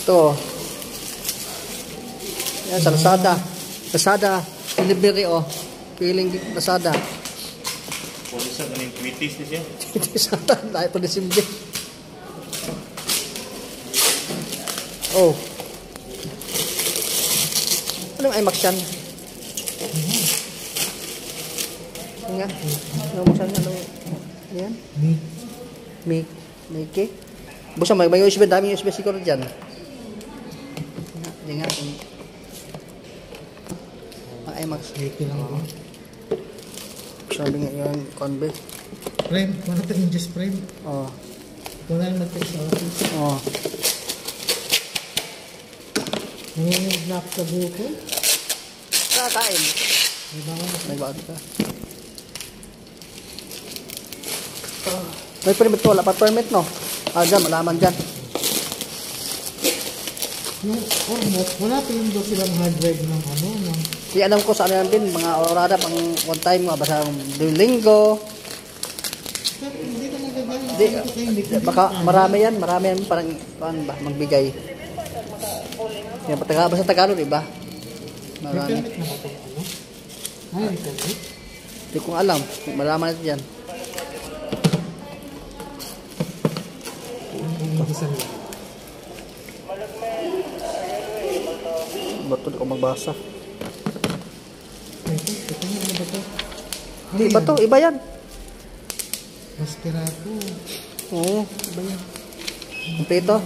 Ito. Yan, sa Lazada. Lazada. Delivery, oh. Piling Lazada. Polisa, ganing tweeties na siya. Tweeties ata. Dahil pa Disimble. Oh. Anong IMAX yan? Nga. Anong IMAX yan? Anong... Yan? Mickey? Busa, may USB. Daming USB siguro dyan. Hindi nga. Ang IMAX. Mickey lang ako. Sabi nga yun, conve. Frame. Wala ito yung just frame. Oo. Wala yung mag-text sa office. Oo. Nangingiblak sa buko. Kakain. May bawang. May bawang ka. May permit ko. Wala pa permit, no? Dyan, malaman dyan. Wala pa yung silang hard drive ng ano. Di alam ko saan yan din. Mga orada pang one time. Mga basta linggo. Hindi ka nagagaya. Baka marami yan. Marami yan. Parang magbigay. Yan, basta Tagalog, diba? Marami. May permit na ba ito? May permit? Hindi ko alam. Malaman natin yan. Bato ko magbasa. Hindi ba to? Iba yan. Maskerato. Oo, iba yan. Kompleto.